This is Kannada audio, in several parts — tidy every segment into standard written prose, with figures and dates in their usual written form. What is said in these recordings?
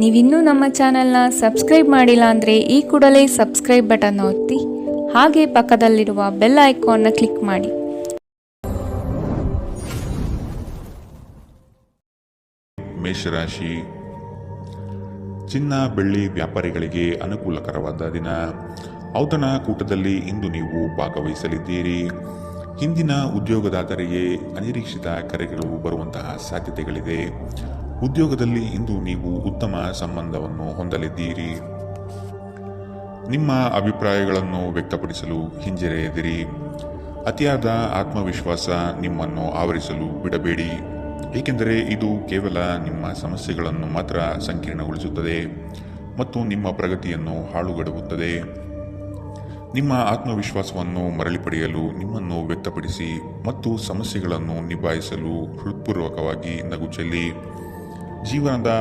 ನೀವಿನ್ನೂ ನಮ್ಮ ಚಾನೆಲ್ನ ಸಬ್ಸ್ಕ್ರೈಬ್ ಮಾಡಿಲ್ಲ ಅಂದರೆ ಈ ಕೂಡಲೇ ಸಬ್ಸ್ಕ್ರೈಬ್ ಬಟನ್ ಒತ್ತಿ ಹಾಗೆ ಪಕ್ಕದಲ್ಲಿರುವ ಬೆಲ್ ಐಕಾನ್ನ ಕ್ಲಿಕ್ ಮಾಡಿ. ಮೇಷರಾಶಿ, ಚಿನ್ನ ಬೆಳ್ಳಿ ವ್ಯಾಪಾರಿಗಳಿಗೆ ಅನುಕೂಲಕರವಾದ ದಿನ. ಔತಣಕೂಟದಲ್ಲಿ ಇಂದು ನೀವು ಭಾಗವಹಿಸಲಿದ್ದೀರಿ. ಹಿಂದಿನ ಉದ್ಯೋಗದಾತರಿಗೆ ಅನಿರೀಕ್ಷಿತ ಕರೆಗಳು ಬರುವಂತಹ ಸಾಧ್ಯತೆಗಳಿದೆ. ಉದ್ಯೋಗದಲ್ಲಿ ಇಂದು ನೀವು ಉತ್ತಮ ಸಂಬಂಧವನ್ನು ಹೊಂದಲಿದ್ದೀರಿ. ನಿಮ್ಮ ಅಭಿಪ್ರಾಯಗಳನ್ನು ವ್ಯಕ್ತಪಡಿಸಲು ಹಿಂಜರಿಯದಿರಿ. ಅತಿಯಾದ ಆತ್ಮವಿಶ್ವಾಸ ನಿಮ್ಮನ್ನು ಆವರಿಸಲು ಬಿಡಬೇಡಿ, ಏಕೆಂದರೆ ಇದು ಕೇವಲ ನಿಮ್ಮ ಸಮಸ್ಯೆಗಳನ್ನು ಮಾತ್ರ ಸಂಕೀರ್ಣಗೊಳಿಸುತ್ತದೆ ಮತ್ತು ನಿಮ್ಮ ಪ್ರಗತಿಯನ್ನು ಹಾಳುಗೆಡವುತ್ತದೆ. ನಿಮ್ಮ ಆತ್ಮವಿಶ್ವಾಸವನ್ನು ಮರಳಿ ಪಡೆಯಲು ನಿಮ್ಮನ್ನು ವ್ಯಕ್ತಪಡಿಸಿ ಮತ್ತು ಸಮಸ್ಯೆಗಳನ್ನು ನಿಭಾಯಿಸಲು ಹೃತ್ಪೂರ್ವಕವಾಗಿ ನಗು ಚೆಲ್ಲಿ. ಜೀವನದ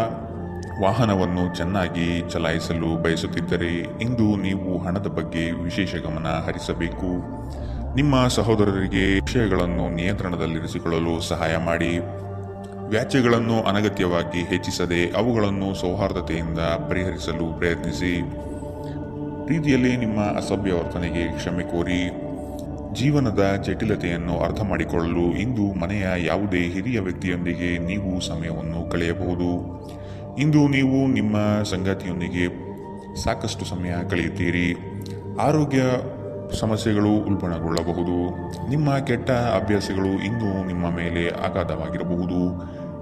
ವಾಹನವನ್ನು ಚೆನ್ನಾಗಿ ಚಲಾಯಿಸಲು ಬಯಸುತ್ತಿದ್ದರೆ ಇಂದು ನೀವು ಹಣದ ಬಗ್ಗೆ ವಿಶೇಷ ಗಮನ ಹರಿಸಬೇಕು. ನಿಮ್ಮ ಸಹೋದರರಿಗೆ ವಿಷಯಗಳನ್ನು ನಿಯಂತ್ರಣದಲ್ಲಿರಿಸಿಕೊಳ್ಳಲು ಸಹಾಯ ಮಾಡಿ. ವ್ಯಾಜ್ಯಗಳನ್ನು ಅನಗತ್ಯವಾಗಿ ಹೆಚ್ಚಿಸದೆ ಅವುಗಳನ್ನು ಸೌಹಾರ್ದತೆಯಿಂದ ಪರಿಹರಿಸಲು ಪ್ರಯತ್ನಿಸಿ. ಪ್ರೀತಿಯಲ್ಲಿ ನಿಮ್ಮ ಅಸಭ್ಯ ವರ್ತನೆಗೆ ಕ್ಷಮೆ ಕೋರಿ. ಜೀವನದ ಜಟಿಲತೆಯನ್ನು ಅರ್ಥ ಮಾಡಿಕೊಳ್ಳಲು ಇಂದು ಮನೆಯ ಯಾವುದೇ ಹಿರಿಯ ವ್ಯಕ್ತಿಯೊಂದಿಗೆ ನೀವು ಸಮಯವನ್ನು ಕಳೆಯಬಹುದು. ಇಂದು ನೀವು ನಿಮ್ಮ ಸಂಗಾತಿಯೊಂದಿಗೆ ಸಾಕಷ್ಟು ಸಮಯ ಕಳೆಯುತ್ತೀರಿ. ಆರೋಗ್ಯ ಸಮಸ್ಯೆಗಳು ಉಲ್ಬಣಗೊಳ್ಳಬಹುದು. ನಿಮ್ಮ ಕೆಟ್ಟ ಅಭ್ಯಾಸಗಳು ಇಂದು ನಿಮ್ಮ ಮೇಲೆ ಆಘಾತವಾಗಿರಬಹುದು.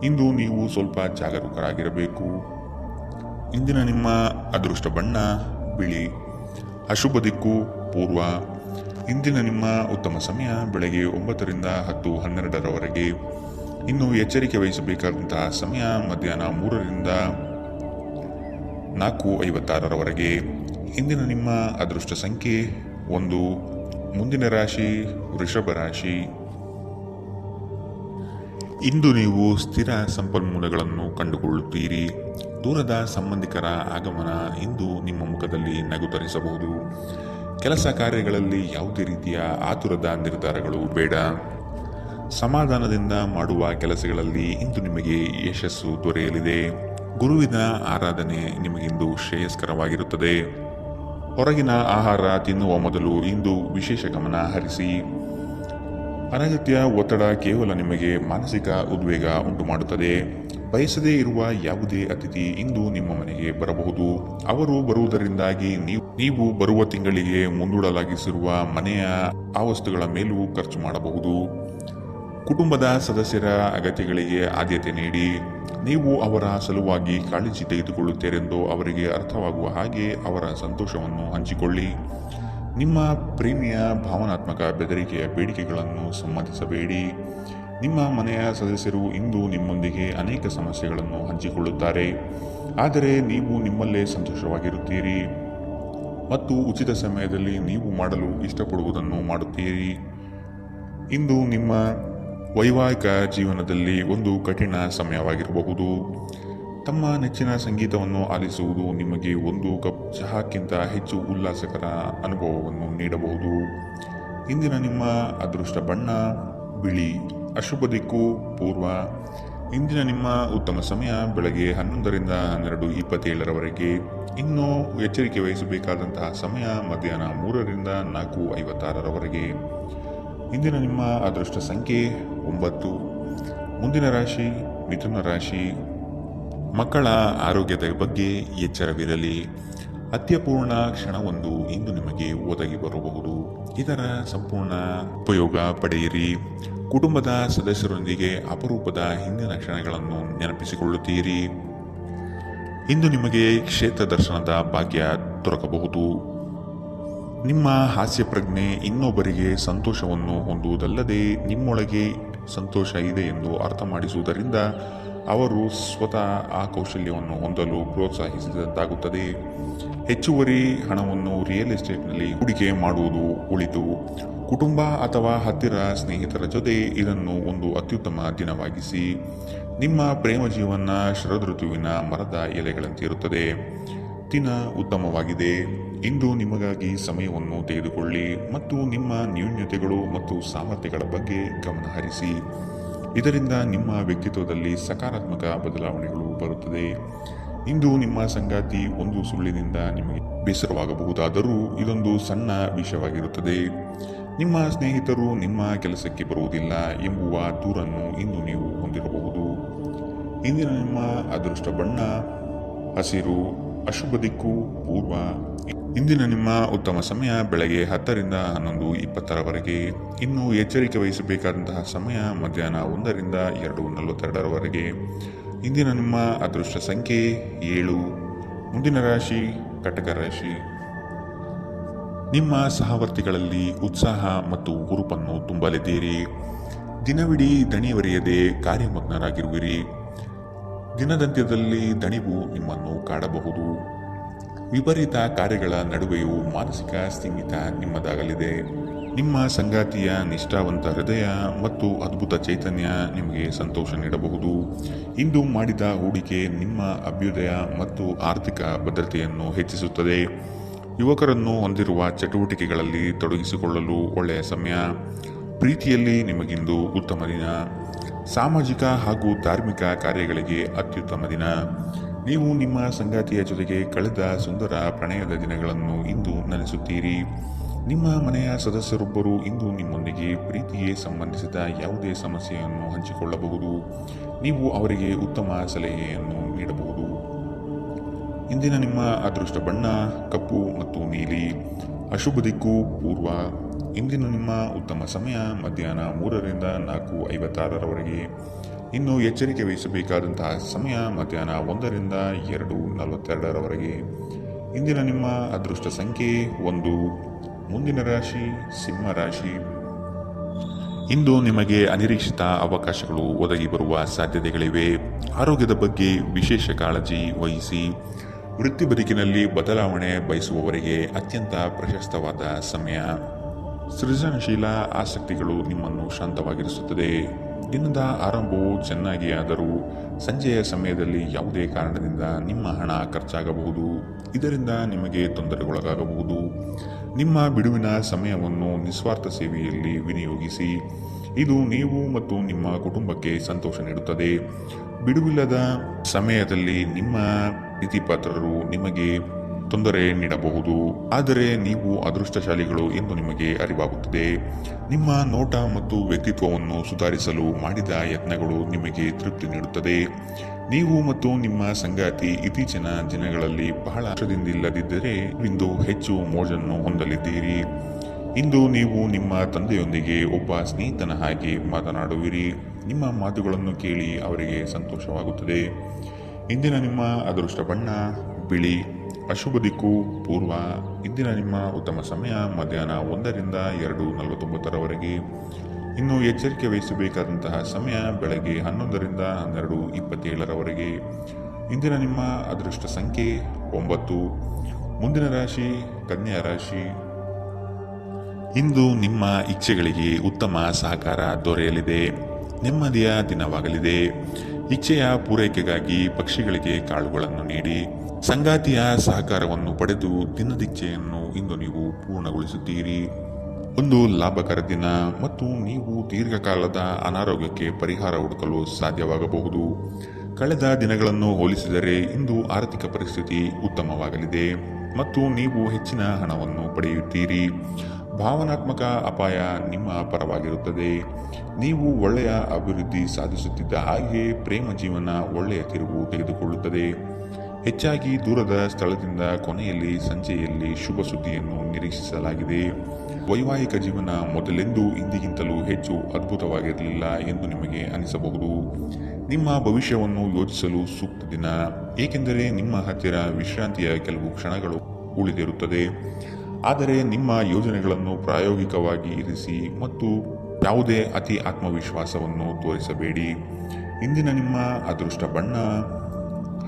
ಇಂದು ನೀವು ಸ್ವಲ್ಪ ಜಾಗರೂಕರಾಗಿರಬೇಕು. ಇಂದಿನ ನಿಮ್ಮ ಅದೃಷ್ಟ ಬಣ್ಣ ಬಿಳಿ. ಅಶುಭ ದಿಕ್ಕು ಪೂರ್ವ. ಇಂದಿನ ನಿಮ್ಮ ಉತ್ತಮ ಸಮಯ ಬೆಳಗ್ಗೆ 9 ರಿಂದ 10:12 ಇನ್ನು ಎಚ್ಚರಿಕೆ ವಹಿಸಬೇಕಾದಂತಹ ಸಮಯ ಮಧ್ಯಾಹ್ನ 3 ರಿಂದ 4:56 ಇಂದಿನ ನಿಮ್ಮ ಅದೃಷ್ಟ ಸಂಖ್ಯೆ 1. ಮುಂದಿನ ರಾಶಿ ವೃಷಭ ರಾಶಿ. ಇಂದು ನೀವು ಸ್ಥಿರ ಸಂಪನ್ಮೂಲಗಳನ್ನು ಕಂಡುಕೊಳ್ಳುತ್ತೀರಿ. ದೂರದ ಸಂಬಂಧಿಕರ ಆಗಮನ ಇಂದು ನಿಮ್ಮ ಮುಖದಲ್ಲಿ ನಗು ತರಿಸಬಹುದು. ಕೆಲಸ ಕಾರ್ಯಗಳಲ್ಲಿ ಯಾವುದೇ ರೀತಿಯ ಆತುರದ ನಿರ್ಧಾರಗಳು ಬೇಡ. ಸಮಾಧಾನದಿಂದ ಮಾಡುವ ಕೆಲಸಗಳಲ್ಲಿ ಇಂದು ನಿಮಗೆ ಯಶಸ್ಸು ದೊರೆಯಲಿದೆ. ಗುರುವಿನ ಆರಾಧನೆ ನಿಮಗಿಂದು ಶ್ರೇಯಸ್ಕರವಾಗಿರುತ್ತದೆ. ಹೊರಗಿನ ಆಹಾರ ತಿನ್ನುವ ಮೊದಲು ಇಂದು ವಿಶೇಷ ಗಮನ ಹರಿಸಿ. ಅನಗತ್ಯ ಒತ್ತಡ ಕೇವಲ ನಿಮಗೆ ಮಾನಸಿಕ ಉದ್ವೇಗ ಉಂಟು ಮಾಡುತ್ತದೆ. ಬಯಸದೇ ಇರುವ ಯಾವುದೇ ಅತಿಥಿ ಇಂದು ನಿಮ್ಮ ಮನೆಗೆ ಬರಬಹುದು. ಅವರು ಬರುವುದರಿಂದಾಗಿ ನೀವು ಬರುವ ತಿಂಗಳಿಗೆ ಮುಂದೂಡಲಾಗಿಸಿರುವ ಮನೆಯ ಆ ವಸ್ತುಗಳ ಮೇಲೂ ಖರ್ಚು ಮಾಡಬಹುದು. ಕುಟುಂಬದ ಸದಸ್ಯರ ಅಗತ್ಯಗಳಿಗೆ ಆದ್ಯತೆ ನೀಡಿ. ನೀವು ಅವರ ಸಲುವಾಗಿ ಕಾಳಜಿ ತೆಗೆದುಕೊಳ್ಳುತ್ತೀರೆಂದು ಅವರಿಗೆ ಅರ್ಥವಾಗುವ ಹಾಗೆ ಅವರ ಸಂತೋಷವನ್ನು ಹಂಚಿಕೊಳ್ಳಿ. ನಿಮ್ಮ ಪ್ರೇಮಿಯ ಭಾವನಾತ್ಮಕ ಬೆದರಿಕೆಯ ಬೇಡಿಕೆಗಳನ್ನು ಸಮ್ಮತಿಸಬೇಡಿ. ನಿಮ್ಮ ಮನೆಯ ಸದಸ್ಯರು ಇಂದು ನಿಮ್ಮೊಂದಿಗೆ ಅನೇಕ ಸಮಸ್ಯೆಗಳನ್ನು ಹಂಚಿಕೊಳ್ಳುತ್ತಾರೆ, ಆದರೆ ನೀವು ನಿಮ್ಮಲ್ಲೇ ಸಂತೋಷವಾಗಿರುತ್ತೀರಿ ಮತ್ತು ಉಚಿತ ಸಮಯದಲ್ಲಿ ನೀವು ಮಾಡಲು ಇಷ್ಟಪಡುವುದನ್ನು ಮಾಡುತ್ತೀರಿ. ಇಂದು ನಿಮ್ಮ ವೈವಾಹಿಕ ಜೀವನದಲ್ಲಿ ಒಂದು ಕಠಿಣ ಸಮಯವಾಗಿರಬಹುದು. ತಮ್ಮ ನೆಚ್ಚಿನ ಸಂಗೀತವನ್ನು ಆಲಿಸುವುದು ನಿಮಗೆ ಒಂದು ಕಪ್ ಚಹಾಕ್ಕಿಂತ ಹೆಚ್ಚು ಉಲ್ಲಾಸಕರ ಅನುಭವವನ್ನು ನೀಡಬಹುದು. ಇಂದಿನ ನಿಮ್ಮ ಅದೃಷ್ಟ ಬಣ್ಣ ಬಿಳಿ. ಅಶುಭ ದಿಕ್ಕು ಪೂರ್ವ. ಇಂದಿನ ನಿಮ್ಮ ಉತ್ತಮ ಸಮಯ ಬೆಳಗ್ಗೆ 11 ರಿಂದ 12:27 ಇನ್ನು ಎಚ್ಚರಿಕೆ ವಹಿಸಬೇಕಾದಂತಹ ಸಮಯ ಮಧ್ಯಾಹ್ನ 3 ರಿಂದ 4:56 ಇಂದಿನ ನಿಮ್ಮ ಅದೃಷ್ಟ ಸಂಖ್ಯೆ 9. ಮುಂದಿನ ರಾಶಿ ಮಿಥುನ ರಾಶಿ. ಮಕ್ಕಳ ಆರೋಗ್ಯದ ಬಗ್ಗೆ ಎಚ್ಚರವಿರಲಿ. ಅತ್ಯಪೂರ್ಣ ಕ್ಷಣವೊಂದು ಇಂದು ನಿಮಗೆ ಒದಗಿ ಬರಬಹುದು. ಇದರ ಸಂಪೂರ್ಣ ಉಪಯೋಗ ಪಡೆಯಿರಿ. ಕುಟುಂಬದ ಸದಸ್ಯರೊಂದಿಗೆ ಅಪರೂಪದ ಹಿಂದಿನ ಕ್ಷಣಗಳನ್ನು ನೆನಪಿಸಿಕೊಳ್ಳುತ್ತೀರಿ. ಇಂದು ನಿಮಗೆ ಕ್ಷೇತ್ರ ದರ್ಶನದ ಭಾಗ್ಯ ದೊರಕಬಹುದು. ನಿಮ್ಮ ಹಾಸ್ಯ ಪ್ರಜ್ಞೆ ಇನ್ನೊಬ್ಬರಿಗೆ ಸಂತೋಷವನ್ನು ಹೊಂದುವುದಲ್ಲದೆ ನಿಮ್ಮೊಳಗೆ ಸಂತೋಷ ಇದೆ ಎಂದು ಅರ್ಥ ಮಾಡಿಸುವುದರಿಂದ ಅವರು ಸ್ವತಃ ಆ ಕೌಶಲ್ಯವನ್ನು ಹೊಂದಲು ಪ್ರೋತ್ಸಾಹಿಸಿದಂತಾಗುತ್ತದೆ. ಹೆಚ್ಚುವರಿ ಹಣವನ್ನು ರಿಯಲ್ ಎಸ್ಟೇಟ್ನಲ್ಲಿ ಹೂಡಿಕೆ ಮಾಡುವುದು ಒಳಿತು. ಕುಟುಂಬ ಅಥವಾ ಹತ್ತಿರ ಸ್ನೇಹಿತರ ಜೊತೆ ಇದನ್ನು ಒಂದು ಅತ್ಯುತ್ತಮ ದಿನವಾಗಿಸಿ. ನಿಮ್ಮ ಪ್ರೇಮ ಜೀವನ ಶರದೃತುವಿನ ಮರದ ಎಲೆಗಳಂತಿರುತ್ತದೆ. ದಿನ ಉತ್ತಮವಾಗಿದೆ. ಇಂದು ನಿಮಗಾಗಿ ಸಮಯವನ್ನು ತೆಗೆದುಕೊಳ್ಳಿ ಮತ್ತು ನಿಮ್ಮ ನ್ಯೂನ್ಯತೆಗಳು ಮತ್ತು ಸಾಮರ್ಥ್ಯಗಳ ಬಗ್ಗೆ ಗಮನ ಹರಿಸಿ. ಇದರಿಂದ ನಿಮ್ಮ ವ್ಯಕ್ತಿತ್ವದಲ್ಲಿ ಸಕಾರಾತ್ಮಕ ಬದಲಾವಣೆಗಳು ಬರುತ್ತದೆ. ಇಂದು ನಿಮ್ಮ ಸಂಗಾತಿ ಒಂದು ಸುಳ್ಳಿನಿಂದ ನಿಮಗೆ ಬೇಸರವಾಗಬಹುದಾದರೂ ಇದೊಂದು ಸಣ್ಣ ವಿಷಯವಾಗಿರುತ್ತದೆ. ನಿಮ್ಮ ಸ್ನೇಹಿತರು ನಿಮ್ಮ ಕೆಲಸಕ್ಕೆ ಬರುವುದಿಲ್ಲ ಎಂಬುವ ದೂರನ್ನು ಇಂದು ನೀವು ಹೊಂದಿರಬಹುದು. ಇಂದಿನ ನಿಮ್ಮ ಅದೃಷ್ಟ ಬಣ್ಣ ಹಸಿರು, ಅಶುಭ ದಿಕ್ಕು ಪೂರ್ವ. ಇಂದಿನ ನಿಮ್ಮ ಉತ್ತಮ ಸಮಯ ಬೆಳಗ್ಗೆ 10 ರಿಂದ 11:20ರವರೆಗೆ. ಇನ್ನು ಎಚ್ಚರಿಕೆ ವಹಿಸಬೇಕಾದಂತಹ ಸಮಯ ಮಧ್ಯಾಹ್ನ 1 ರಿಂದ 2:42ರವರೆಗೆ. ಇಂದಿನ ನಿಮ್ಮ ಅದೃಷ್ಟ ಸಂಖ್ಯೆ 7. ಮುಂದಿನ ರಾಶಿ ಕಟಕ ರಾಶಿ. ನಿಮ್ಮ ಸಹವರ್ತಿಗಳಲ್ಲಿ ಉತ್ಸಾಹ ಮತ್ತು ಹುರುಪನ್ನು ತುಂಬಲಿದ್ದೀರಿ. ದಿನವಿಡೀ ದಣಿವರಿಯದೆ ಕಾರ್ಯಮಗ್ನರಾಗಿರುವಿರಿ. ದಿನದಂತ್ಯದಲ್ಲಿ ದಣಿವು ನಿಮ್ಮನ್ನು ಕಾಡಬಹುದು. ವಿಪರೀತ ಕಾರ್ಯಗಳ ನಡುವೆಯೂ ಮಾನಸಿಕ ಸ್ಥಿಮಿತ ನಿಮ್ಮದಾಗಲಿದೆ. ನಿಮ್ಮ ಸಂಗಾತಿಯ ನಿಷ್ಠಾವಂತ ಹೃದಯ ಮತ್ತು ಅದ್ಭುತ ಚೈತನ್ಯ ನಿಮಗೆ ಸಂತೋಷ ನೀಡಬಹುದು. ಇಂದು ಮಾಡಿದ ಹೂಡಿಕೆ ನಿಮ್ಮ ಅಭ್ಯುದಯ ಮತ್ತು ಆರ್ಥಿಕ ಭದ್ರತೆಯನ್ನು ಹೆಚ್ಚಿಸುತ್ತದೆ. ಯುವಕರನ್ನು ಹೊಂದಿರುವ ಚಟುವಟಿಕೆಗಳಲ್ಲಿ ತೊಡಗಿಸಿಕೊಳ್ಳಲು ಒಳ್ಳೆಯ ಸಮಯ. ಪ್ರೀತಿಯಲ್ಲಿ ನಿಮಗಿಂದು ಉತ್ತಮ ದಿನ. ಸಾಮಾಜಿಕ ಹಾಗೂ ಧಾರ್ಮಿಕ ಕಾರ್ಯಗಳಿಗೆ ಅತ್ಯುತ್ತಮ ದಿನ. ನೀವು ನಿಮ್ಮ ಸಂಗಾತಿಯ ಜೊತೆಗೆ ಕಳೆದ ಸುಂದರ ಪ್ರಣಯದ ದಿನಗಳನ್ನು ಇಂದು ನೆನೆಸುತ್ತೀರಿ. ನಿಮ್ಮ ಮನೆಯ ಸದಸ್ಯರೊಬ್ಬರು ಇಂದು ನಿಮ್ಮೊಂದಿಗೆ ಪ್ರೀತಿಗೆ ಸಂಬಂಧಿಸಿದ ಯಾವುದೇ ಸಮಸ್ಯೆಯನ್ನು ಹಂಚಿಕೊಳ್ಳಬಹುದು. ನೀವು ಅವರಿಗೆ ಉತ್ತಮ ಸಲಹೆಯನ್ನು ನೀಡಬಹುದು. ಇಂದಿನ ನಿಮ್ಮ ಅದೃಷ್ಟ ಬಣ್ಣ ಕಪ್ಪು ಮತ್ತು ನೀಲಿ, ಅಶುಭ ದಿಕ್ಕು ಪೂರ್ವ. ಇಂದಿನ ನಿಮ್ಮ ಉತ್ತಮ ಸಮಯ ಮಧ್ಯಾಹ್ನ 3 ರಿಂದ 4:56ರವರೆಗೆ. ಇನ್ನು ಎಚ್ಚರಿಕೆ ವಹಿಸಬೇಕಾದಂತಹ ಸಮಯ ಮಧ್ಯಾಹ್ನ 1 ರಿಂದ 2:42ರವರೆಗೆ. ಇಂದಿನ ನಿಮ್ಮ ಅದೃಷ್ಟ ಸಂಖ್ಯೆ 1. ಮುಂದಿನ ರಾಶಿ ಸಿಂಹ ರಾಶಿ. ಇಂದು ನಿಮಗೆ ಅನಿರೀಕ್ಷಿತ ಅವಕಾಶಗಳು ಒದಗಿ ಬರುವ ಸಾಧ್ಯತೆಗಳಿವೆ. ಆರೋಗ್ಯದ ಬಗ್ಗೆ ವಿಶೇಷ ಕಾಳಜಿ ವಹಿಸಿ. ವೃತ್ತಿ ಬದುಕಿನಲ್ಲಿ ಬದಲಾವಣೆ ಬಯಸುವವರಿಗೆ ಅತ್ಯಂತ ಪ್ರಶಸ್ತವಾದ ಸಮಯ. ಸೃಜನಶೀಲ ಆಸಕ್ತಿಗಳು ನಿಮ್ಮನ್ನು ಶಾಂತವಾಗಿರಿಸುತ್ತದೆ. ದಿನದ ಆರಂಭವು ಚೆನ್ನಾಗಿ ಆದರೂ ಸಂಜೆಯ ಸಮಯದಲ್ಲಿ ಯಾವುದೇ ಕಾರಣದಿಂದ ನಿಮ್ಮ ಹಣ ಖರ್ಚಾಗಬಹುದು. ಇದರಿಂದ ನಿಮಗೆ ತೊಂದರೆಗೊಳಗಾಗಬಹುದು. ನಿಮ್ಮ ಬಿಡುವಿನ ಸಮಯವನ್ನು ನಿಸ್ವಾರ್ಥ ಸೇವೆಯಲ್ಲಿ ವಿನಿಯೋಗಿಸಿ. ಇದು ನೀವು ಮತ್ತು ನಿಮ್ಮ ಕುಟುಂಬಕ್ಕೆ ಸಂತೋಷ ನೀಡುತ್ತದೆ. ಬಿಡುವಿಲ್ಲದ ಸಮಯದಲ್ಲಿ ನಿಮ್ಮ ಪ್ರೀತಿಪಾತ್ರರು ನಿಮಗೆ ತೊಂದರೆ ನೀಡಬಹುದು. ಆದರೆ ನೀವು ಅದೃಷ್ಟಶಾಲಿಗಳು ಎಂದು ನಿಮಗೆ ಅರಿವಾಗುತ್ತದೆ. ನಿಮ್ಮ ನೋಟ ಮತ್ತು ವ್ಯಕ್ತಿತ್ವವನ್ನು ಸುಧಾರಿಸಲು ಮಾಡಿದ ಯತ್ನಗಳು ನಿಮಗೆ ತೃಪ್ತಿ ನೀಡುತ್ತದೆ. ನೀವು ಮತ್ತು ನಿಮ್ಮ ಸಂಗಾತಿ ಇತ್ತೀಚಿನ ದಿನಗಳಲ್ಲಿ ಬಹಳ ವರ್ಷದಿಂದಿಲ್ಲದಿದ್ದರೆ ಇಂದು ಹೆಚ್ಚು ಮೋಜನ್ನು ಹೊಂದಲಿದ್ದೀರಿ. ಇಂದು ನೀವು ನಿಮ್ಮ ತಂದೆಯೊಂದಿಗೆ ಒಬ್ಬ ಸ್ನೇಹಿತನ ಹಾಗೆ ಮಾತನಾಡುವಿರಿ. ನಿಮ್ಮ ಮಾತುಗಳನ್ನು ಕೇಳಿ ಅವರಿಗೆ ಸಂತೋಷವಾಗುತ್ತದೆ. ಇಂದಿನ ನಿಮ್ಮ ಅದೃಷ್ಟ ಬಣ್ಣ ಬಿಳಿ, ಅಶುಭ ದಿಕ್ಕು ಪೂರ್ವ. ಇಂದಿನ ನಿಮ್ಮ ಉತ್ತಮ ಸಮಯ ಮಧ್ಯಾಹ್ನ 1 ರಿಂದ 2:49ರವರೆಗೆ. ಇನ್ನು ಎಚ್ಚರಿಕೆ ವಹಿಸಬೇಕಾದಂತಹ ಸಮಯ ಬೆಳಗ್ಗೆ 11 ರಿಂದ 12:27ರವರೆಗೆ. ಇಂದಿನ ನಿಮ್ಮ ಅದೃಷ್ಟ ಸಂಖ್ಯೆ 9. ಮುಂದಿನ ರಾಶಿ ಕನ್ಯಾ ರಾಶಿ. ಇಂದು ನಿಮ್ಮ ಇಚ್ಛೆಗಳಿಗೆ ಉತ್ತಮ ಸಹಕಾರ ದೊರೆಯಲಿದೆ. ನೆಮ್ಮದಿಯ ದಿನವಾಗಲಿದೆ. ಇಚ್ಛೆಯ ಪೂರೈಕೆಗಾಗಿ ಪಕ್ಷಿಗಳಿಗೆ ಕಾಳುಗಳನ್ನು ನೀಡಿ. ಸಂಗಾತಿಯ ಸಹಕಾರವನ್ನು ಪಡೆದು ದಿನದಿಚ್ಛೆಯನ್ನು ಇಂದು ನೀವು ಪೂರ್ಣಗೊಳಿಸುತ್ತೀರಿ. ಒಂದು ಲಾಭಕರ ದಿನ ಮತ್ತು ನೀವು ದೀರ್ಘಕಾಲದ ಅನಾರೋಗ್ಯಕ್ಕೆ ಪರಿಹಾರ ಹುಡುಕಲು ಸಾಧ್ಯವಾಗಬಹುದು. ಕಳೆದ ದಿನಗಳನ್ನು ಹೋಲಿಸಿದರೆ ಇಂದು ಆರ್ಥಿಕ ಪರಿಸ್ಥಿತಿ ಉತ್ತಮವಾಗಲಿದೆ ಮತ್ತು ನೀವು ಹೆಚ್ಚಿನ ಹಣವನ್ನು ಪಡೆಯುತ್ತೀರಿ. ಭಾವನಾತ್ಮಕ ಅಪಾಯ ನಿಮ್ಮ ಪರವಾಗಿರುತ್ತದೆ. ನೀವು ಒಳ್ಳೆಯ ಅಭಿವೃದ್ಧಿ ಸಾಧಿಸುತ್ತಿದ್ದ ಹಾಗೆ ಪ್ರೇಮ ಜೀವನ ಒಳ್ಳೆಯ ತಿರುವು ತೆಗೆದುಕೊಳ್ಳುತ್ತದೆ. ಹೆಚ್ಚಾಗಿ ದೂರದ ಸ್ಥಳದಿಂದ ಕೊನೆಯಲ್ಲಿ ಸಂಜೆಯಲ್ಲಿ ಶುಭ ಸುದ್ದಿಯನ್ನು ನಿರೀಕ್ಷಿಸಲಾಗಿದೆ. ವೈವಾಹಿಕ ಜೀವನ ಮೊದಲೆಂದೂ ಇಂದಿಗಿಂತಲೂ ಹೆಚ್ಚು ಅದ್ಭುತವಾಗಿರಲಿಲ್ಲ ಎಂದು ನಿಮಗೆ ಅನಿಸಬಹುದು. ನಿಮ್ಮ ಭವಿಷ್ಯವನ್ನು ಯೋಚಿಸಲು ಸೂಕ್ತ ದಿನ, ಏಕೆಂದರೆ ನಿಮ್ಮ ಹತ್ತಿರ ವಿಶ್ರಾಂತಿಯ ಕೆಲವು ಕ್ಷಣಗಳು ಉಳಿದಿರುತ್ತದೆ. ಆದರೆ ನಿಮ್ಮ ಯೋಜನೆಗಳನ್ನು ಪ್ರಾಯೋಗಿಕವಾಗಿ ಇರಿಸಿ ಮತ್ತು ಯಾವುದೇ ಅತಿ ಆತ್ಮವಿಶ್ವಾಸವನ್ನು ತೋರಿಸಬೇಡಿ. ಇಂದಿನ ನಿಮ್ಮ ಅದೃಷ್ಟ ಬಣ್ಣ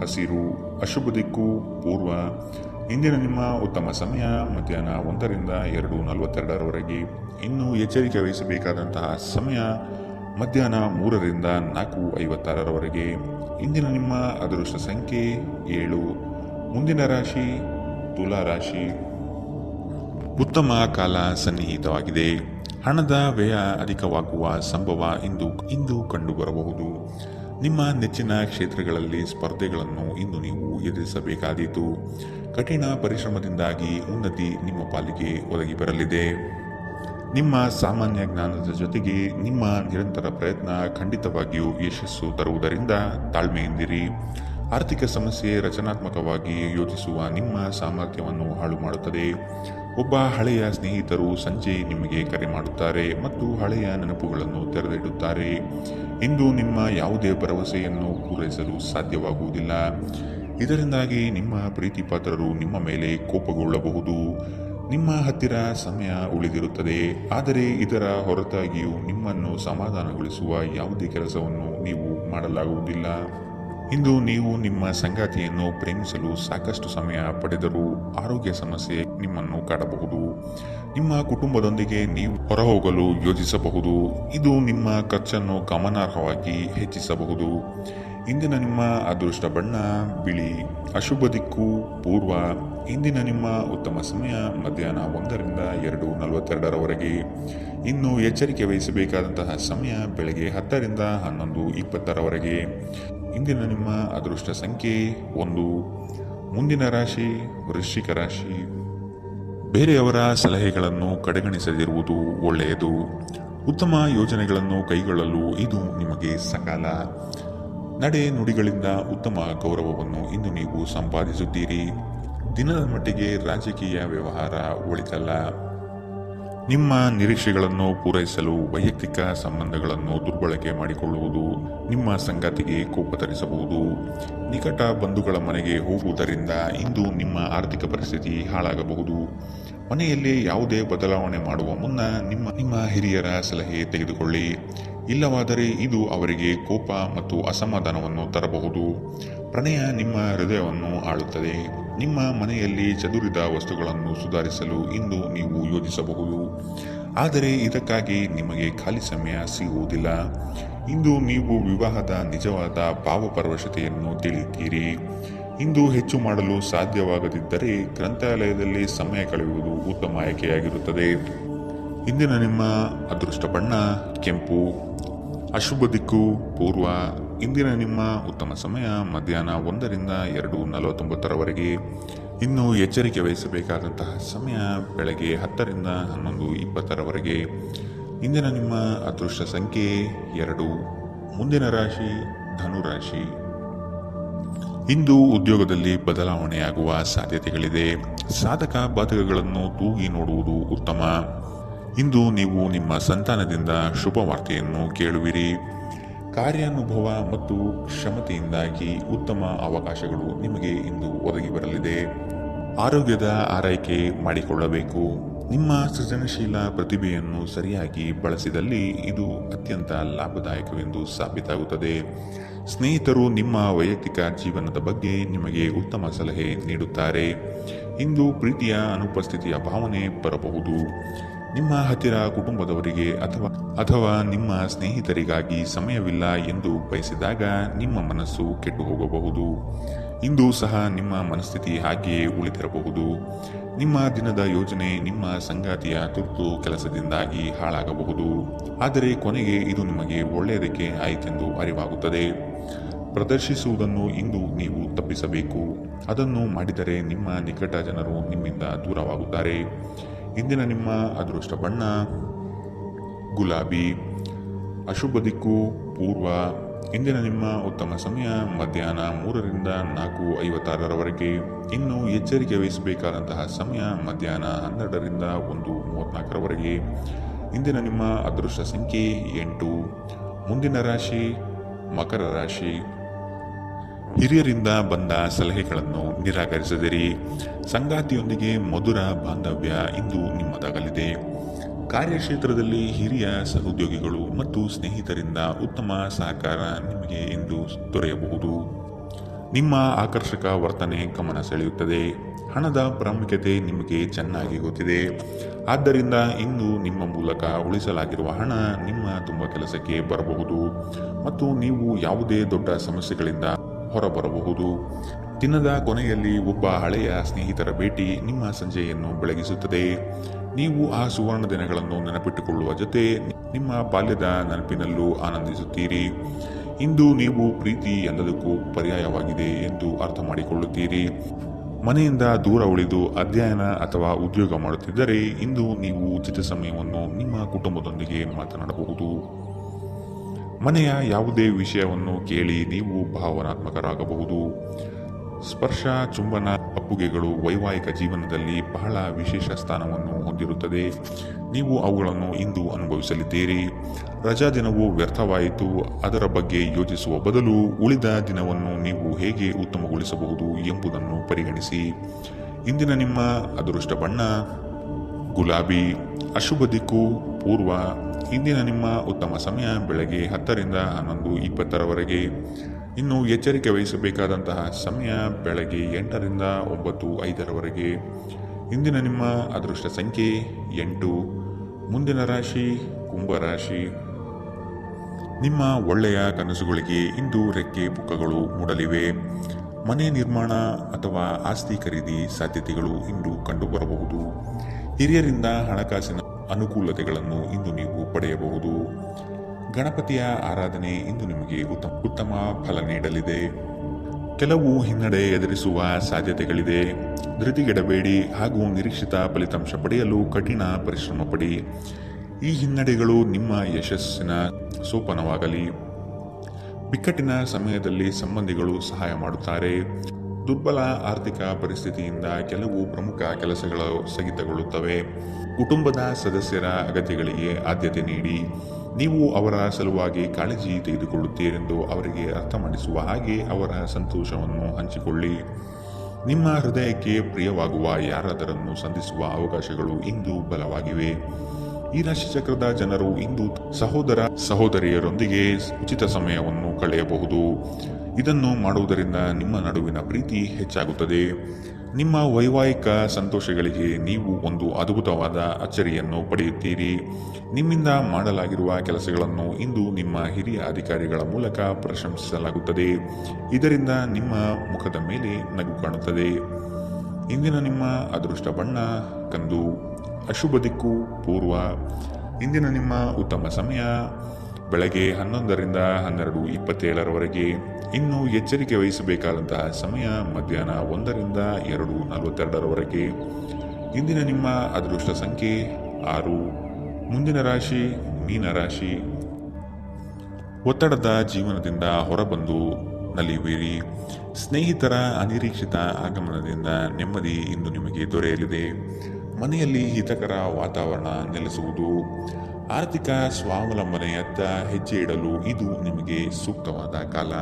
ಹಸಿರು, ಅಶುಭ ದಿಕ್ಕು ಪೂರ್ವ. ಇಂದಿನ ನಿಮ್ಮ ಉತ್ತಮ ಸಮಯ ಮಧ್ಯಾಹ್ನ 1 ರಿಂದ 2:42ರವರೆಗೆ. ಇನ್ನು ಎಚ್ಚರಿಕೆ ವಹಿಸಬೇಕಾದಂತಹ ಸಮಯ ಮಧ್ಯಾಹ್ನ 3 ರಿಂದ 4:56ರವರೆಗೆ. ಇಂದಿನ ನಿಮ್ಮ ಅದೃಷ್ಟ ಸಂಖ್ಯೆ 7. ಮುಂದಿನ ರಾಶಿ ತುಲಾ ರಾಶಿ. ಉತ್ತಮ ಕಾಲ ಸನ್ನಿಹಿತವಾಗಿದೆ. ಹಣದ ವ್ಯಯ ಅಧಿಕವಾಗುವ ಸಂಭವ ಇಂದು ಕಂಡುಬರಬಹುದು. ನಿಮ್ಮ ನೆಚ್ಚಿನ ಕ್ಷೇತ್ರಗಳಲ್ಲಿ ಸ್ಪರ್ಧೆಗಳನ್ನು ಇಂದು ನೀವು ಎದುರಿಸಬೇಕಾದೀತು. ಕಠಿಣ ಪರಿಶ್ರಮದಿಂದಾಗಿ ಉನ್ನತಿ ನಿಮ್ಮ ಪಾಲಿಗೆ ಒದಗಿ ಬರಲಿದೆ. ನಿಮ್ಮ ಸಾಮಾನ್ಯ ಜ್ಞಾನದ ಜೊತೆಗೆ ನಿಮ್ಮ ನಿರಂತರ ಪ್ರಯತ್ನ ಖಂಡಿತವಾಗಿಯೂ ಯಶಸ್ಸು ತರುವುದರಿಂದ ತಾಳ್ಮೆಯಿಂದಿರಿ. ಆರ್ಥಿಕ ಸಮಸ್ಯೆ ರಚನಾತ್ಮಕವಾಗಿ ಯೋಚಿಸುವ ನಿಮ್ಮ ಸಾಮರ್ಥ್ಯವನ್ನು ಹಾಳು ಮಾಡುತ್ತದೆ. ಒಬ್ಬ ಹಳೆಯ ಸ್ನೇಹಿತರು ಸಂಜೆ ನಿಮಗೆ ಕರೆ ಮಾಡುತ್ತಾರೆ ಮತ್ತು ಹಳೆಯ ನೆನಪುಗಳನ್ನು ತೆರೆದಿಡುತ್ತಾರೆ. ಇಂದು ನಿಮ್ಮ ಯಾವುದೇ ಭರವಸೆಯನ್ನು ಪೂರೈಸಲು ಸಾಧ್ಯವಾಗುವುದಿಲ್ಲ. ಇದರಿಂದಾಗಿ ನಿಮ್ಮ ಪ್ರೀತಿ ಪಾತ್ರರು ನಿಮ್ಮ ಮೇಲೆ ಕೋಪಗೊಳ್ಳಬಹುದು. ನಿಮ್ಮ ಹತ್ತಿರ ಸಮಯ ಉಳಿದಿರುತ್ತದೆ, ಆದರೆ ಇದರ ಹೊರತಾಗಿಯೂ ನಿಮ್ಮನ್ನು ಸಮಾಧಾನಗೊಳಿಸುವ ಯಾವುದೇ ಕೆಲಸವನ್ನು ನೀವು ಮಾಡಲಾಗುವುದಿಲ್ಲ. ಇಂದು ನೀವು ನಿಮ್ಮ ಸಂಗಾತಿಯನ್ನು ಪ್ರೇಮಿಸಲು ಸಾಕಷ್ಟು ಸಮಯ ಪಡೆದರೂ ಆರೋಗ್ಯ ಸಮಸ್ಯೆ ನಿಮ್ಮನ್ನು ಕಾಡಬಹುದು. ನಿಮ್ಮ ಕುಟುಂಬದೊಂದಿಗೆ ನೀವು ಹೊರಹೋಗಲು ಯೋಜಿಸಬಹುದು. ಇದು ನಿಮ್ಮ ಖರ್ಚನ್ನು ಗಮನಾರ್ಹವಾಗಿ ಹೆಚ್ಚಿಸಬಹುದು. ಇಂದಿನ ನಿಮ್ಮ ಅದೃಷ್ಟ ಬಣ್ಣ ಬಿಳಿ. ಅಶುಭ ದಿಕ್ಕು ಪೂರ್ವ. ಇಂದಿನ ನಿಮ್ಮ ಉತ್ತಮ ಸಮಯ ಮಧ್ಯಾಹ್ನ 1ರಿಂದ 2:42ರವರೆಗೆ. ಇನ್ನು ಎಚ್ಚರಿಕೆ ವಹಿಸಬೇಕಾದಂತಹ ಸಮಯ ಬೆಳಗ್ಗೆ 10ರಿಂದ 11:20ರವರೆಗೆ. ಇಂದಿನ ನಿಮ್ಮ ಅದೃಷ್ಟ ಸಂಖ್ಯೆ 1. ಮುಂದಿನ ರಾಶಿ ವೃಶ್ಚಿಕ ರಾಶಿ. ಬೇರೆಯವರ ಸಲಹೆಗಳನ್ನು ಕಡೆಗಣಿಸದಿರುವುದು ಒಳ್ಳೆಯದು. ಉತ್ತಮ ಯೋಜನೆಗಳನ್ನು ಕೈಗೊಳ್ಳಲು ಇದು ನಿಮಗೆ ಸಕಾಲ. ನಡೆ ನುಡಿಗಳಿಂದ ಉತ್ತಮ ಗೌರವವನ್ನು ಇಂದು ನೀವು ಸಂಪಾದಿಸುತ್ತೀರಿ. ದಿನದ ಮಟ್ಟಿಗೆ ರಾಜಕೀಯ ವ್ಯವಹಾರ ಒಳಿತಲ್ಲ. ನಿಮ್ಮ ನಿರೀಕ್ಷೆಗಳನ್ನು ಪೂರೈಸಲು ವೈಯಕ್ತಿಕ ಸಂಬಂಧಗಳನ್ನು ದುರ್ಬಳಕೆ ಮಾಡಿಕೊಳ್ಳುವುದು ನಿಮ್ಮ ಸಂಗಾತಿಗೆ ಕೋಪ ತರಿಸಬಹುದು. ನಿಕಟ ಬಂಧುಗಳ ಮನೆಗೆ ಹೋಗುವುದರಿಂದ ಇಂದು ನಿಮ್ಮ ಆರ್ಥಿಕ ಪರಿಸ್ಥಿತಿ ಹಾಳಾಗಬಹುದು. ಮನೆಯಲ್ಲಿ ಯಾವುದೇ ಬದಲಾವಣೆ ಮಾಡುವ ಮುನ್ನ ನಿಮ್ಮ ಹಿರಿಯರ ಸಲಹೆ ತೆಗೆದುಕೊಳ್ಳಿ. ಇಲ್ಲವಾದರೆ ಇದು ಅವರಿಗೆ ಕೋಪ ಮತ್ತು ಅಸಮಾಧಾನವನ್ನು ತರಬಹುದು. ಪ್ರಣಯ ನಿಮ್ಮ ಹೃದಯವನ್ನು ಆಳುತ್ತದೆ. ನಿಮ್ಮ ಮನೆಯಲ್ಲಿ ಚದುರಿದ ವಸ್ತುಗಳನ್ನು ಸುಧಾರಿಸಲು ಇಂದು ನೀವು ಯೋಜಿಸಬಹುದು, ಆದರೆ ಇದಕ್ಕಾಗಿ ನಿಮಗೆ ಖಾಲಿ ಸಮಯ ಸಿಗುವುದಿಲ್ಲ. ಇಂದು ನೀವು ವಿವಾಹದ ನಿಜವಾದ ಭಾವಪರವಶತೆಯನ್ನು ತಿಳಿಯುತ್ತೀರಿ. ಇಂದು ಹೆಚ್ಚು ಮಾಡಲು ಸಾಧ್ಯವಾಗದಿದ್ದರೆ ಗ್ರಂಥಾಲಯದಲ್ಲಿ ಸಮಯ ಕಳೆಯುವುದು ಉತ್ತಮ ಆಯ್ಕೆಯಾಗಿರುತ್ತದೆ. ಇಂದಿನ ನಿಮ್ಮ ಅದೃಷ್ಟ ಬಣ್ಣ ಕೆಂಪು. ಅಶುಭ ದಿಕ್ಕು ಪೂರ್ವ. ಇಂದಿನ ನಿಮ್ಮ ಉತ್ತಮ ಸಮಯ ಮಧ್ಯಾಹ್ನ 1ರಿಂದ 2:49ರವರೆಗೆ. ಇನ್ನು ಎಚ್ಚರಿಕೆ ವಹಿಸಬೇಕಾದಂತಹ ಸಮಯ ಬೆಳಗ್ಗೆ 10ರಿಂದ 11:20ರವರೆಗೆ. ಇಂದಿನ ನಿಮ್ಮ ಅದೃಷ್ಟ ಸಂಖ್ಯೆ 2. ಮುಂದಿನ ರಾಶಿ ಧನುರಾಶಿ. ಇಂದು ಉದ್ಯೋಗದಲ್ಲಿ ಬದಲಾವಣೆಯಾಗುವ ಸಾಧ್ಯತೆಗಳಿದೆ. ಸಾಧಕ ಬಾಧಕಗಳನ್ನು ತೂಗಿ ನೋಡುವುದು ಉತ್ತಮ. ಇಂದು ನೀವು ನಿಮ್ಮ ಸಂತಾನದಿಂದ ಶುಭ ವಾರ್ತೆಯನ್ನು ಕೇಳುವಿರಿ. ಕಾರ್ಯಾನುಭವ ಮತ್ತು ಕ್ಷಮತೆಯಿಂದಾಗಿ ಉತ್ತಮ ಅವಕಾಶಗಳು ನಿಮಗೆ ಇಂದು ಒದಗಿ ಬರಲಿದೆ. ಆರೋಗ್ಯದ ಆರೈಕೆ ಮಾಡಿಕೊಳ್ಳಬೇಕು. ನಿಮ್ಮ ಸೃಜನಶೀಲ ಪ್ರತಿಭೆಯನ್ನು ಸರಿಯಾಗಿ ಬಳಸಿದಲ್ಲಿ ಇದು ಅತ್ಯಂತ ಲಾಭದಾಯಕವೆಂದು ಸಾಬೀತಾಗುತ್ತದೆ. ಸ್ನೇಹಿತರು ನಿಮ್ಮ ವೈಯಕ್ತಿಕ ಜೀವನದ ಬಗ್ಗೆ ನಿಮಗೆ ಉತ್ತಮ ಸಲಹೆ ನೀಡುತ್ತಾರೆ. ಇಂದು ಪ್ರೀತಿಯ ಅನುಪಸ್ಥಿತಿಯ ಭಾವನೆ ಬರಬಹುದು. ನಿಮ್ಮ ಹತ್ತಿರ ಕುಟುಂಬದವರಿಗೆ ಅಥವಾ ನಿಮ್ಮ ಸ್ನೇಹಿತರಿಗಾಗಿ ಸಮಯವಿಲ್ಲ ಎಂದು ಬಯಸಿದಾಗ ನಿಮ್ಮ ಮನಸ್ಸು ಕೆಟ್ಟು ಹೋಗಬಹುದು. ಇಂದು ಸಹ ನಿಮ್ಮ ಮನಸ್ಥಿತಿ ಹಾಗೆಯೇ ಉಳಿದಿರಬಹುದು. ನಿಮ್ಮ ದಿನದ ಯೋಜನೆ ನಿಮ್ಮ ಸಂಗಾತಿಯ ತುರ್ತು ಕೆಲಸದಿಂದಾಗಿ ಹಾಳಾಗಬಹುದು, ಆದರೆ ಕೊನೆಗೆ ಇದು ನಿಮಗೆ ಒಳ್ಳೆಯದಕ್ಕೆ ಆಯಿತೆಂದು ಅರಿವಾಗುತ್ತದೆ. ಪ್ರದರ್ಶಿಸುವುದನ್ನು ಇಂದು ನೀವು ತಪ್ಪಿಸಬೇಕು. ಅದನ್ನು ಮಾಡಿದರೆ ನಿಮ್ಮ ನಿಕಟ ಜನರು ನಿಮ್ಮಿಂದ ದೂರವಾಗುತ್ತಾರೆ. ಇಂದಿನ ನಿಮ್ಮ ಅದೃಷ್ಟ ಬಣ್ಣ ಗುಲಾಬಿ. ಅಶುಭ ದಿಕ್ಕು ಪೂರ್ವ. ಇಂದಿನ ನಿಮ್ಮ ಉತ್ತಮ ಸಮಯ ಮಧ್ಯಾಹ್ನ 3ರಿಂದ 4:56ರವರೆಗೆ. ಇನ್ನು ಎಚ್ಚರಿಕೆ ವಹಿಸಬೇಕಾದಂತಹ ಸಮಯ ಮಧ್ಯಾಹ್ನ 12ರಿಂದ 1:34ರವರೆಗೆ. ಇಂದಿನ ನಿಮ್ಮ ಅದೃಷ್ಟ ಸಂಖ್ಯೆ 8. ಮುಂದಿನ ರಾಶಿ ಮಕರ ರಾಶಿ. ಹಿರಿಯರಿಂದ ಬಂದ ಸಲಹೆಗಳನ್ನು ನಿರಾಕರಿಸದಿರಿ. ಸಂಗಾತಿಯೊಂದಿಗೆ ಮಧುರ ಬಾಂಧವ್ಯ ಇಂದು ನಿಮ್ಮದಾಗಲಿದೆ. ಕಾರ್ಯಕ್ಷೇತ್ರದಲ್ಲಿ ಹಿರಿಯ ಸಹೋದ್ಯೋಗಿಗಳು ಮತ್ತು ಸ್ನೇಹಿತರಿಂದ ಉತ್ತಮ ಸಹಕಾರ ನಿಮಗೆ ಇಂದು ದೊರೆಯಬಹುದು. ನಿಮ್ಮ ಆಕರ್ಷಕ ವರ್ತನೆ ಗಮನ ಸೆಳೆಯುತ್ತದೆ. ಹಣದ ಪ್ರಾಮುಖ್ಯತೆ ನಿಮಗೆ ಚೆನ್ನಾಗಿ ಗೊತ್ತಿದೆ. ಆದ್ದರಿಂದ ಇಂದು ನಿಮ್ಮ ಮೂಲಕ ಉಳಿಸಲಾಗಿರುವ ಹಣ ನಿಮ್ಮ ತುಂಬ ಕೆಲಸಕ್ಕೆ ಬರಬಹುದು ಮತ್ತು ನೀವು ಯಾವುದೇ ದೊಡ್ಡ ಸಮಸ್ಯೆಗಳಿಂದ ಹೊರಬರಬಹುದು. ದಿನದ ಕೊನೆಯಲ್ಲಿ ಒಬ್ಬ ಹಳೆಯ ಸ್ನೇಹಿತರ ಭೇಟಿ ನಿಮ್ಮ ಸಂಜೆಯನ್ನು ಬೆಳಗಿಸುತ್ತದೆ. ನೀವು ಆ ಸುವರ್ಣ ದಿನಗಳನ್ನು ನೆನಪಿಟ್ಟುಕೊಳ್ಳುವ ಜೊತೆ ನಿಮ್ಮ ಬಾಲ್ಯದ ನೆನಪಿನಲ್ಲೂ ಆನಂದಿಸುತ್ತೀರಿ. ಇಂದು ನೀವು ಪ್ರೀತಿ ಎಲ್ಲದಕ್ಕೂ ಪರ್ಯಾಯವಾಗಿದೆ ಎಂದು ಅರ್ಥ ಮಾಡಿಕೊಳ್ಳುತ್ತೀರಿ. ಮನೆಯಿಂದ ದೂರ ಉಳಿದು ಅಧ್ಯಯನ ಅಥವಾ ಉದ್ಯೋಗ ಮಾಡುತ್ತಿದ್ದರೆ ಇಂದು ನೀವು ಉಚಿತ ಸಮಯವನ್ನು ನಿಮ್ಮ ಕುಟುಂಬದೊಂದಿಗೆ ಮಾತನಾಡಬಹುದು. ಮನೆಯ ಯಾವುದೇ ವಿಷಯವನ್ನು ಕೇಳಿ ನೀವು ಭಾವನಾತ್ಮಕರಾಗಬಹುದು. ಸ್ಪರ್ಶ, ಚುಂಬನ, ಅಪ್ಪುಗೆಗಳು ವೈವಾಹಿಕ ಜೀವನದಲ್ಲಿ ಬಹಳ ವಿಶೇಷ ಸ್ಥಾನವನ್ನು ಹೊಂದಿರುತ್ತದೆ. ನೀವು ಅವುಗಳನ್ನು ಇಂದು ಅನುಭವಿಸಲಿದ್ದೀರಿ. ರಜಾ ದಿನವು ವ್ಯರ್ಥವಾಯಿತು, ಅದರ ಬಗ್ಗೆ ಯೋಚಿಸುವ ಬದಲು ಉಳಿದ ದಿನವನ್ನು ನೀವು ಹೇಗೆ ಉತ್ತಮಗೊಳಿಸಬಹುದು ಎಂಬುದನ್ನು ಪರಿಗಣಿಸಿ. ಇಂದಿನ ನಿಮ್ಮ ಅದೃಷ್ಟ ಬಣ್ಣ ಗುಲಾಬಿ. ಅಶುಭ ದಿಕ್ಕು ಪೂರ್ವ. ಇಂದಿನ ನಿಮ್ಮ ಉತ್ತಮ ಸಮಯ ಬೆಳಗ್ಗೆ 10 ರಿಂದ 11:20 ಇನ್ನು ಎಚ್ಚರಿಕೆ ವಹಿಸಬೇಕಾದಂತಹ ಸಮಯ ಬೆಳಗ್ಗೆ 8 ರಿಂದ 9:05 ಇಂದಿನ ನಿಮ್ಮ ಅದೃಷ್ಟ ಸಂಖ್ಯೆ 8. ಮುಂದಿನ ರಾಶಿ ಕುಂಭರಾಶಿ. ನಿಮ್ಮ ಒಳ್ಳೆಯ ಕನಸುಗಳಿಗೆ ಇಂದು ರೆಕ್ಕೆ ಪುಕ್ಕಗಳು ಮೂಡಲಿವೆ. ಮನೆ ನಿರ್ಮಾಣ ಅಥವಾ ಆಸ್ತಿ ಖರೀದಿ ಸಾಧ್ಯತೆಗಳು ಇಂದು ಕಂಡುಬರಬಹುದು. ಹಿರಿಯರಿಂದ ಹಣಕಾಸಿನ ಅನುಕೂಲತೆಗಳನ್ನು ಇಂದು ನೀವು ಪಡೆಯಬಹುದು. ಗಣಪತಿಯ ಆರಾಧನೆ ಇಂದು ನಿಮಗೆ ಉತ್ತಮ ಫಲ ನೀಡಲಿದೆ. ಕೆಲವು ಹಿನ್ನಡೆ ಎದುರಿಸುವ ಸಾಧ್ಯತೆಗಳಿದೆ. ಧೃತಿಗೆಡಬೇಡಿ ಹಾಗೂ ನಿರೀಕ್ಷಿತ ಫಲಿತಾಂಶ ಪಡೆಯಲು ಕಠಿಣ ಪರಿಶ್ರಮ ಪಡಿ. ಈ ಹಿನ್ನಡೆಗಳು ನಿಮ್ಮ ಯಶಸ್ಸಿನ ಸೋಪಾನವಾಗಲಿ. ಬಿಕ್ಕಟ್ಟಿನ ಸಮಯದಲ್ಲಿ ಸಂಬಂಧಿಗಳು ಸಹಾಯ ಮಾಡುತ್ತಾರೆ. ದುರ್ಬಲ ಆರ್ಥಿಕ ಪರಿಸ್ಥಿತಿಯಿಂದ ಕೆಲವು ಪ್ರಮುಖ ಕೆಲಸಗಳು ಸ್ಥಗಿತಗೊಳ್ಳುತ್ತವೆ. ಕುಟುಂಬದ ಸದಸ್ಯರ ಅಗತ್ಯಗಳಿಗೆ ಆದ್ಯತೆ ನೀಡಿ. ನೀವು ಅವರ ಸಲುವಾಗಿ ಕಾಳಜಿ ತೆಗೆದುಕೊಳ್ಳುತ್ತೀರೆಂದು ಅವರಿಗೆ ಅರ್ಥ ಮಾಡಿಸುವ ಹಾಗೆ ಅವರ ಸಂತೋಷವನ್ನು ಹಂಚಿಕೊಳ್ಳಿ. ನಿಮ್ಮ ಹೃದಯಕ್ಕೆ ಪ್ರಿಯವಾಗುವ ಯಾರಾದರನ್ನು ಸಂಧಿಸುವ ಅವಕಾಶಗಳು ಇಂದು ಬಲವಾಗಿವೆ. ಈ ರಾಶಿಚಕ್ರದ ಜನರು ಇಂದು ಸಹೋದರ ಸಹೋದರಿಯರೊಂದಿಗೆ ಉಚಿತ ಸಮಯವನ್ನು ಕಳೆಯಬಹುದು. ಇದನ್ನು ಮಾಡುವುದರಿಂದ ನಿಮ್ಮ ನಡುವಿನ ಪ್ರೀತಿ ಹೆಚ್ಚಾಗುತ್ತದೆ. ನಿಮ್ಮ ವೈವಾಹಿಕ ಸಂತೋಷಗಳಿಗೆ ನೀವು ಒಂದು ಅದ್ಭುತವಾದ ಅಚ್ಚರಿಯನ್ನು ಪಡೆಯುತ್ತೀರಿ. ನಿಮ್ಮಿಂದ ಮಾಡಲಾಗಿರುವ ಕೆಲಸಗಳನ್ನು ಇಂದು ನಿಮ್ಮ ಹಿರಿಯ ಅಧಿಕಾರಿಗಳ ಮೂಲಕ ಪ್ರಶಂಸಿಸಲಾಗುತ್ತದೆ. ಇದರಿಂದ ನಿಮ್ಮ ಮುಖದ ಮೇಲೆ ನಗು ಕಾಣುತ್ತದೆ. ಇಂದಿನ ನಿಮ್ಮ ಅದೃಷ್ಟ ಬಣ್ಣ ಕಂದು. ಅಶುಭ ದಿಕ್ಕು ಪೂರ್ವ. ಇಂದಿನ ನಿಮ್ಮ ಉತ್ತಮ ಸಮಯ ಬೆಳಗ್ಗೆ 11 ರಿಂದ 12:27 ಇನ್ನು ಎಚ್ಚರಿಕೆ ವಹಿಸಬೇಕಾದಂತಹ ಸಮಯ ಮಧ್ಯಾಹ್ನ 1 ರಿಂದ 2:42 ಇಂದಿನ ನಿಮ್ಮ ಅದೃಷ್ಟ ಸಂಖ್ಯೆ 6. ಮುಂದಿನ ರಾಶಿ ಮೀನರಾಶಿ. ಒತ್ತಡದ ಜೀವನದಿಂದ ಹೊರಬಂದು ನಲಿಯುವಿರಿ. ಸ್ನೇಹಿತರ ಅನಿರೀಕ್ಷಿತ ಆಗಮನದಿಂದ ನೆಮ್ಮದಿ ಇಂದು ನಿಮಗೆ ದೊರೆಯಲಿದೆ. ಮನೆಯಲ್ಲಿ ಹಿತಕರ ವಾತಾವರಣ ನೆಲೆಸುವುದು. ಆರ್ಥಿಕ ಸ್ವಾವಲಂಬನೆಯತ್ತ ಹೆಜ್ಜೆ ಇಡಲು ಇದು ನಿಮಗೆ ಸೂಕ್ತವಾದ ಕಾಲ.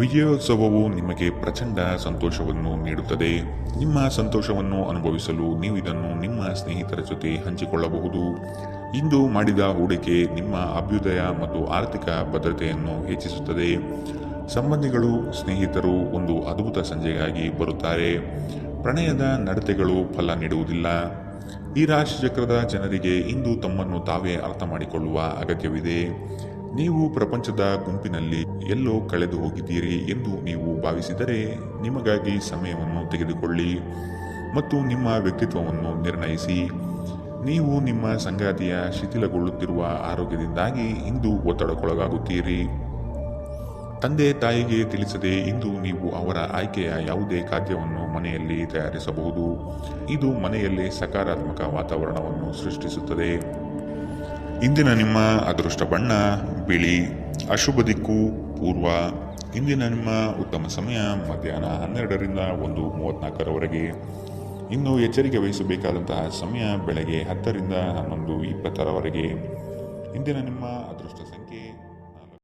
ವಿಜಯೋತ್ಸವವು ನಿಮಗೆ ಪ್ರಚಂಡ ಸಂತೋಷವನ್ನು ನೀಡುತ್ತದೆ. ನಿಮ್ಮ ಸಂತೋಷವನ್ನು ಅನುಭವಿಸಲು ನೀವು ಇದನ್ನು ನಿಮ್ಮ ಸ್ನೇಹಿತರ ಜೊತೆ ಹಂಚಿಕೊಳ್ಳಬಹುದು. ಇಂದು ಮಾಡಿದ ಹೂಡಿಕೆ ನಿಮ್ಮ ಅಭ್ಯುದಯ ಮತ್ತು ಆರ್ಥಿಕ ಭದ್ರತೆಯನ್ನು ಹೆಚ್ಚಿಸುತ್ತದೆ. ಸಂಬಂಧಿಗಳು, ಸ್ನೇಹಿತರು ಒಂದು ಅದ್ಭುತ ಸಂಜೆಗಾಗಿ ಬರುತ್ತಾರೆ. ಪ್ರಣಯದ ನಡತೆಗಳು ಫಲ ನೀಡುವುದಿಲ್ಲ. ಈ ರಾಶಿಚಕ್ರದ ಜನರಿಗೆ ಇಂದು ತಮ್ಮನ್ನು ತಾವೇ ಅರ್ಥ ಮಾಡಿಕೊಳ್ಳುವ ಅಗತ್ಯವಿದೆ. ನೀವು ಪ್ರಪಂಚದ ಗುಂಪಿನಲ್ಲಿ ಎಲ್ಲೋ ಕಳೆದು ಹೋಗಿದ್ದೀರಿ ಎಂದು ನೀವು ಭಾವಿಸಿದರೆ ನಿಮಗಾಗಿ ಸಮಯವನ್ನು ತೆಗೆದುಕೊಳ್ಳಿ ಮತ್ತು ನಿಮ್ಮ ವ್ಯಕ್ತಿತ್ವವನ್ನು ನಿರ್ಣಯಿಸಿ. ನೀವು ನಿಮ್ಮ ಸಂಗಾತಿಯ ಶಿಥಿಲಗೊಳ್ಳುತ್ತಿರುವ ಆರೋಗ್ಯದಿಂದಾಗಿ ಇಂದು ಒತ್ತಡಕ್ಕೊಳಗಾಗುತ್ತೀರಿ. ತಂದೆ ತಾಯಿಗೆ ತಿಳಿಸದೆ ಇಂದು ನೀವು ಅವರ ಆಯ್ಕೆಯ ಯಾವುದೇ ಖಾದ್ಯವನ್ನು ಮನೆಯಲ್ಲಿ ತಯಾರಿಸಬಹುದು. ಇದು ಮನೆಯಲ್ಲಿ ಸಕಾರಾತ್ಮಕ ವಾತಾವರಣವನ್ನು ಸೃಷ್ಟಿಸುತ್ತದೆ. ಇಂದಿನ ನಿಮ್ಮ ಅದೃಷ್ಟ ಬಣ್ಣ ಬಿಳಿ. ಅಶುಭ ದಿಕ್ಕು ಪೂರ್ವ. ಇಂದಿನ ನಿಮ್ಮ ಉತ್ತಮ ಸಮಯ ಮಧ್ಯಾಹ್ನ 12 ರಿಂದ 1:34 ಇನ್ನು ಎಚ್ಚರಿಕೆ ವಹಿಸಬೇಕಾದಂತಹ ಸಮಯ ಬೆಳಗ್ಗೆ 10 ರಿಂದ 11:20 ಇಂದಿನ ನಿಮ್ಮ ಅದೃಷ್ಟ ಸಂಖ್ಯೆ